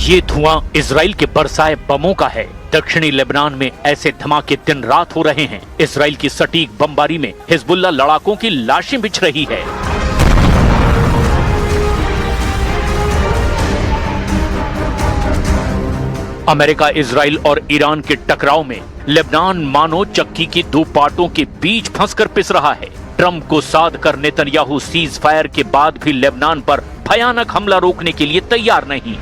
ये धुआं इजराइल के बरसाए बमों का है। दक्षिणी लेबनान में ऐसे धमाके दिन रात हो रहे हैं। इजराइल की सटीक बमबारी में हिजबुल्ला लड़ाकों की लाशें बिछ रही है। अमेरिका, इजराइल और ईरान के टकराव में लेबनान मानो चक्की की दो पार्टों के बीच फंसकर पिस रहा है। ट्रंप को साध कर नेतन्याहू सीज फायर के बाद भी लेबनान पर भयानक हमला रोकने के लिए तैयार नहीं।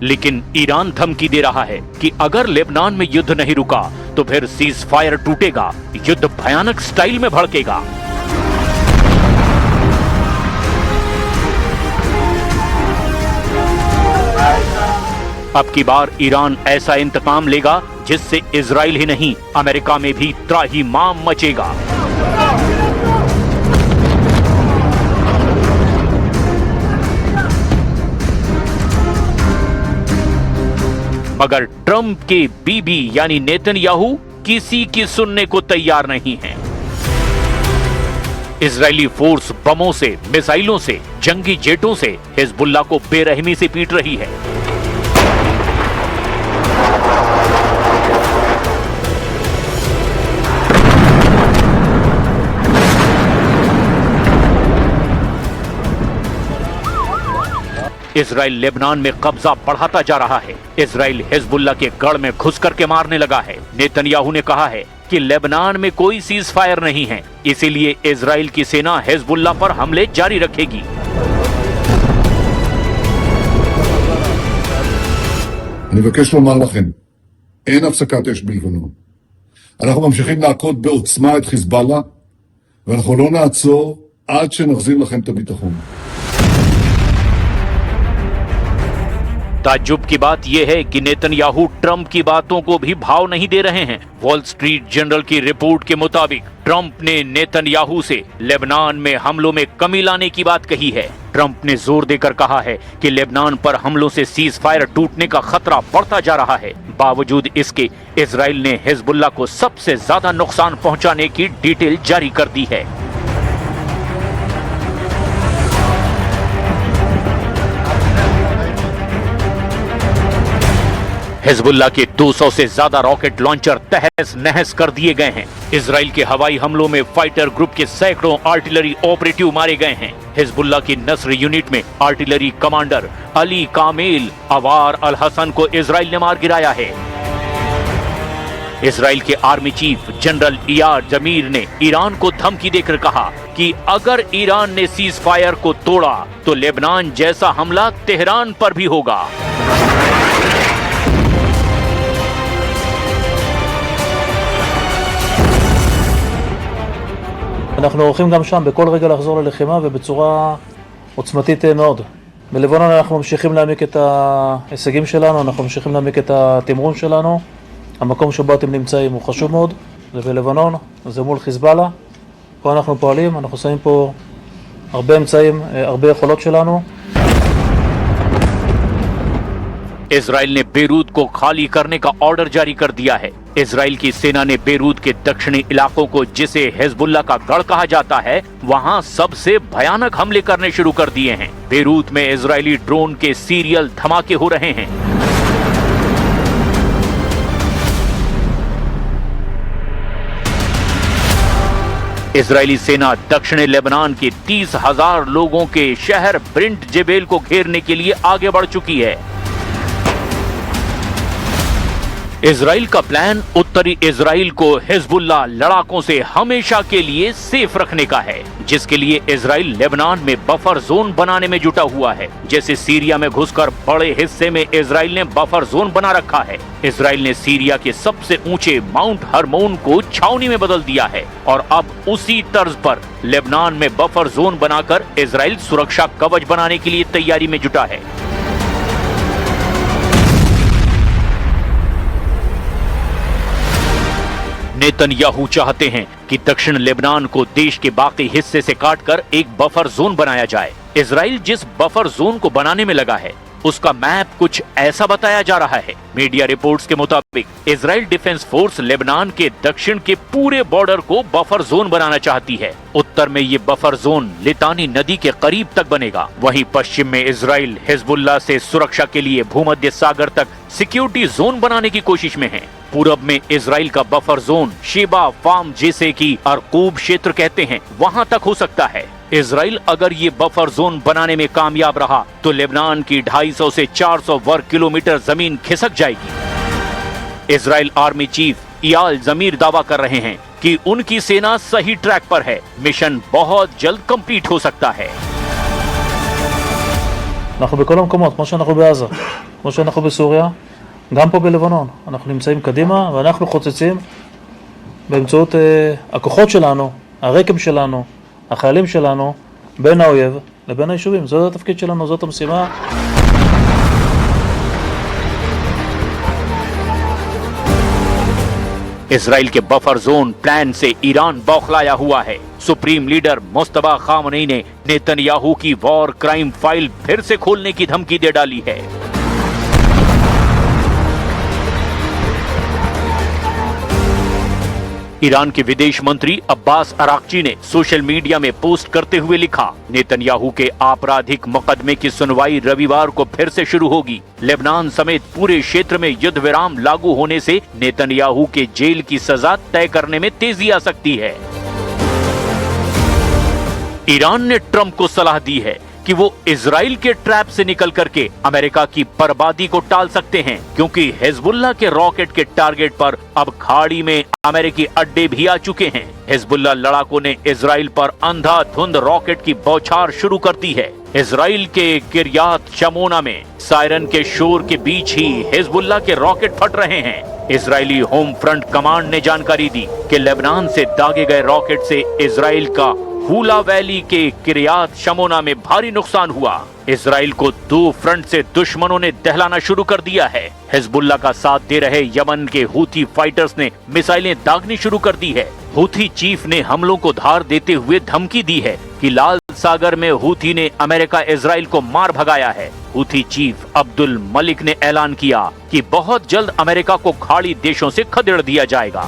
लेकिन ईरान धमकी दे रहा है कि अगर लेबनान में युद्ध नहीं रुका तो फिर सीज फायर टूटेगा, युद्ध भयानक स्टाइल में भड़केगा। अब की बार ईरान ऐसा इंतकाम लेगा जिससे इजराइल ही नहीं, अमेरिका में भी त्राहिमाम मचेगा। मगर ट्रंप के बीबी यानी नेतन्याहू किसी की सुनने को तैयार नहीं है। इजरायली फोर्स बमों से, मिसाइलों से, जंगी जेटों से हिजबुल्ला को बेरहमी से पीट रही है। इजराइल लेबनान में कब्जा बढ़ाता जा रहा है। इजराइल हिजबुल्ला के गढ़ में घुस करके मारने लगा है। नेतन्याहू ने कहा है कि लेबनान में कोई सीज फायर नहीं है, इसीलिए इजराइल की सेना हिजबुल्ला पर हमले जारी रखेगी। אני מבקש לומר לכם, אין הפסקת אש בלבנון. אנחנו ממשיכים להכות בעוצמה את חיזבאללה, ואנחנו לא נעצור עד שנחזיר לכם את הביטחון. ताज्जुब की बात यह है कि नेतन्याहू ट्रंप की बातों को भी भाव नहीं दे रहे हैं। वॉल स्ट्रीट जर्नल की रिपोर्ट के मुताबिक ट्रंप ने नेतन्याहू से लेबनान में हमलों में कमी लाने की बात कही है। ट्रंप ने जोर देकर कहा है कि लेबनान पर हमलों से सीज फायर टूटने का खतरा बढ़ता जा रहा है। बावजूद इसके इजराइल ने हिजबुल्ला को सबसे ज्यादा नुकसान पहुंचाने की डिटेल जारी कर दी है। हिजबुल्ला के 200 से ज्यादा रॉकेट लॉन्चर तहस नहस कर दिए गए हैं। इजराइल के हवाई हमलों में फाइटर ग्रुप के सैकड़ों आर्टिलरी ऑपरेटिव मारे गए हैं। हिजबुल्ला की नस्र यूनिट में आर्टिलरी कमांडर अली कामेल अवार अल हसन को इजराइल ने मार गिराया है। इजराइल के आर्मी चीफ जनरल इयार जमीर ने ईरान को धमकी देकर कहा कि अगर ईरान ने सीज फायर को तोड़ा तो लेबनान जैसा हमला तेहरान पर भी होगा। אנחנו הולכים גם שם בכל רגע לחזור ללחימה ובצורה עוצמתית מאוד. בלבנון אנחנו ממשיכים להעמיק את ההישגים שלנו, אנחנו ממשיכים להעמיק את התמרון שלנו. המקום שבו אתם נמצאים הוא חשוב מאוד, זה בלבנון, זה מול חיזבאללה. פה אנחנו פועלים, אנחנו שמים פה הרבה אמצעים, הרבה יכולות שלנו. इजराइल ने बेरूत को खाली करने का ऑर्डर जारी कर दिया है। इजराइल की सेना ने बेरूत के दक्षिणी इलाकों को, जिसे हिजबुल्ला का गढ़ कहा जाता है, वहां सबसे भयानक हमले करने शुरू कर दिए हैं। बेरूत में इजरायली ड्रोन के सीरियल धमाके हो रहे हैं। इजरायली सेना दक्षिणी लेबनान के 30,000 लोगों के शहर ब्रिंट जेबेल को घेरने के लिए आगे बढ़ चुकी है। इजराइल का प्लान उत्तरी इजराइल को हिजबुल्ला लड़ाकों से हमेशा के लिए सेफ रखने का है, जिसके लिए इजराइल लेबनान में बफर जोन बनाने में जुटा हुआ है। जैसे सीरिया में घुसकर बड़े हिस्से में इजराइल ने बफर जोन बना रखा है। इजराइल ने सीरिया के सबसे ऊंचे माउंट हरमोन को छावनी में बदल दिया है और अब उसी तर्ज पर लेबनान में बफर जोन बनाकर इजराइल सुरक्षा कवच बनाने के लिए तैयारी में जुटा है। नेतन्याहू चाहते हैं कि दक्षिण लेबनान को देश के बाकी हिस्से से काटकर एक बफर जोन बनाया जाए। इजराइल जिस बफर जोन को बनाने में लगा है उसका मैप कुछ ऐसा बताया जा रहा है। मीडिया रिपोर्ट्स के मुताबिक इजराइल डिफेंस फोर्स लेबनान के दक्षिण के पूरे बॉर्डर को बफर जोन बनाना चाहती है। उत्तर में ये बफर जोन लितानी नदी के करीब तक बनेगा। वहीं पश्चिम में इजराइल हिजबुल्लाह से सुरक्षा के लिए भूमध्य सागर तक सिक्योरिटी जोन बनाने की कोशिश में है। पूरब में इजराइल का बफर जोन शेबा फार्म, जिसे की अरकूब क्षेत्र कहते हैं, वहां तक हो सकता है। इजराइल अगर ये बफर जोन बनाने में कामयाब रहा तो लेबनान की 250 से 400 वर्ग किलोमीटर जमीन खिसक जाएगी। इजराइल आर्मी चीफ इयाल जमीर दावा कर रहे हैं कि उनकी सेना सही ट्रैक पर है। मिशन बहुत जल्द कंप्लीट हो सकता है। אנחנו בכל המקומות, כמו שאנחנו בעזה, כמו שאנחנו בסוריה, גם פה בלבנון. אנחנו נמצאים קדימה ואנחנו חוצצים באמצעות הכוחות שלנו, הרקם שלנו, החיילים שלנו, בין האויב לבין היישובים. זאת התפקיד שלנו, זאת המשימה. इजराइल के बफर जोन प्लान से ईरान बौखलाया हुआ है। सुप्रीम लीडर मुस्तफा खामनेई ने नेतन्याहू की वॉर क्राइम फाइल फिर से खोलने की धमकी दे डाली है। ईरान के विदेश मंत्री अब्बास अराक्ची ने सोशल मीडिया में पोस्ट करते हुए लिखा, नेतन्याहू के आपराधिक मुकदमे की सुनवाई रविवार को फिर से शुरू होगी। लेबनान समेत पूरे क्षेत्र में युद्ध विराम लागू होने से नेतन्याहू के जेल की सजा तय करने में तेजी आ सकती है। ईरान ने ट्रंप को सलाह दी है कि वो इजराइल के ट्रैप से निकल करके अमेरिका की बर्बादी को टाल सकते हैं, क्योंकि हिजबुल्लाह के रॉकेट के टारगेट पर अब खाड़ी में अमेरिकी अड्डे भी आ चुके हैं। हिजबुल्लाह लड़ाकों ने इजराइल पर अंधाधुंध रॉकेट की बौछार शुरू कर दी है। इजराइल के किरियात शमोना में सायरन के शोर के बीच ही हिजबुल्लाह के रॉकेट फट रहे हैं। इजरायली होम फ्रंट कमांड ने जानकारी दी कि लेबनान से दागे गए रॉकेट से इजराइल का हुला वैली के किरियात शमोना में भारी नुकसान हुआ। इजराइल को दो फ्रंट से दुश्मनों ने दहलाना शुरू कर दिया है। हिजबुल्लाह का साथ दे रहे यमन के हूथी फाइटर्स ने मिसाइलें दागनी शुरू कर दी है। हूथी चीफ ने हमलों को धार देते हुए धमकी दी है कि लाल सागर में हूथी ने अमेरिका इजराइल को मार भगाया है। हूथी चीफ अब्दुल मलिक ने ऐलान किया कि बहुत जल्द अमेरिका को खाड़ी देशों से खदेड़ दिया जाएगा।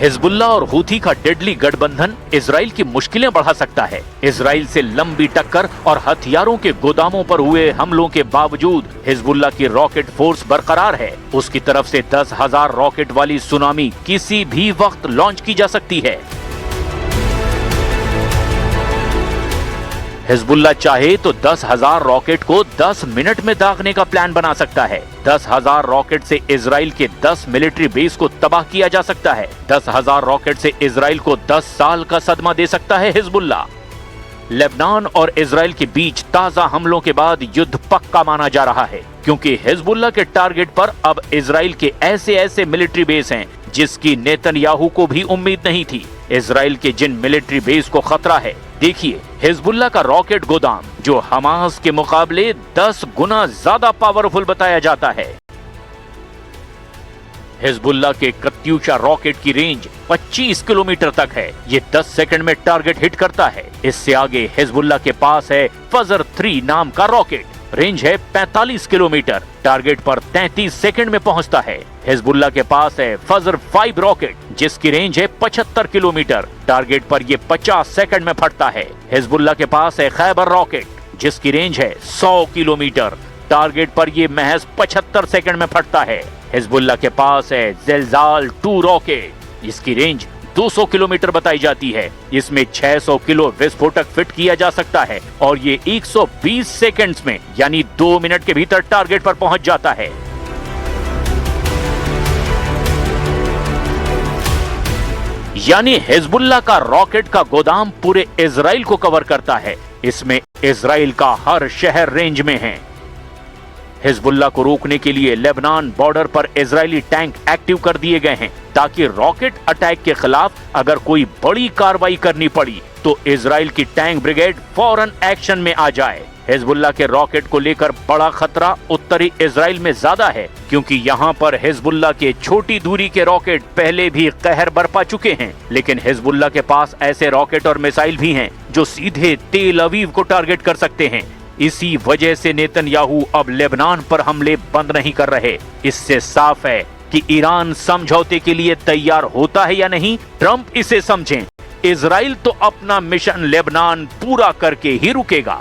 हिजबुल्लाह और हूथी का डेडली गठबंधन इजराइल की मुश्किलें बढ़ा सकता है। इजराइल से लंबी टक्कर और हथियारों के गोदामों पर हुए हमलों के बावजूद हिजबुल्लाह की रॉकेट फोर्स बरकरार है। उसकी तरफ से 10,000 रॉकेट वाली सुनामी किसी भी वक्त लॉन्च की जा सकती है। हिजबुल्लाह चाहे तो 10,000 रॉकेट को 10 मिनट में दागने का प्लान बना सकता है। 10,000 रॉकेट से इजराइल के 10 मिलिट्री बेस को तबाह किया जा सकता है। 10,000 रॉकेट से इजराइल को 10 साल का सदमा दे सकता है हिजबुल्लाह। लेबनान और इजराइल के बीच ताजा हमलों के बाद युद्ध पक्का माना जा रहा है, क्योंकि हिजबुल्लाह के टारगेट पर अब इजराइल के ऐसे मिलिट्री बेस हैं जिसकी नेतन्याहू को भी उम्मीद नहीं थी। इजराइल के जिन मिलिट्री बेस को खतरा है, देखिए हिजबुल्लाह का रॉकेट गोदाम जो हमास के मुकाबले 10 गुना ज्यादा पावरफुल बताया जाता है। हिजबुल्लाह के कत्यूशा रॉकेट की रेंज 25 किलोमीटर तक है। ये 10 सेकंड में टारगेट हिट करता है। इससे आगे हिजबुल्लाह के पास है फजर 3 नाम का रॉकेट, रेंज है 45 किलोमीटर, टारगेट पर 33 सेकंड में पहुंचता है। हिजबुल्लाह के पास है फजर 5 रॉकेट जिसकी रेंज है 75 किलोमीटर, टारगेट पर ये 50 सेकंड में फटता है। हिजबुल्लाह के पास है खैबर रॉकेट जिसकी रेंज है 100 किलोमीटर, टारगेट पर ये महज 75 सेकंड में फटता है। हिजबुल्लाह के पास है ज़िलज़ाल 2 रॉकेट जिसकी रेंज 200 किलोमीटर बताई जाती है। इसमें 600 किलो विस्फोटक फिट किया जा सकता है और ये 120 सेकंड्स में यानी 2 मिनट के भीतर टारगेट पर पहुंच जाता है। यानी हिजबुल्लाह का रॉकेट का गोदाम पूरे इजराइल को कवर करता है। इसमें इजराइल का हर शहर रेंज में है। हिजबुल्लाह को रोकने के लिए लेबनान बॉर्डर पर इजरायली टैंक एक्टिव कर दिए गए हैं ताकि रॉकेट अटैक के खिलाफ अगर कोई बड़ी कार्रवाई करनी पड़ी तो इजराइल की टैंक ब्रिगेड फौरन एक्शन में आ जाए। हिजबुल्लाह के रॉकेट को लेकर बड़ा खतरा उत्तरी इजराइल में ज्यादा है क्योंकि यहाँ पर हिजबुल्लाह के छोटी दूरी के रॉकेट पहले भी कहर बरपा चुके हैं, लेकिन हिजबुल्लाह के पास ऐसे रॉकेट और मिसाइल भी हैं जो सीधे तेल अवीव को टारगेट कर सकते हैं। इसी वजह से नेतन्याहू अब लेबनान पर हमले बंद नहीं कर रहे। इससे साफ है कि ईरान समझौते के लिए तैयार होता है या नहीं, ट्रंप इसे समझें। इजराइल तो अपना मिशन लेबनान पूरा करके ही रुकेगा।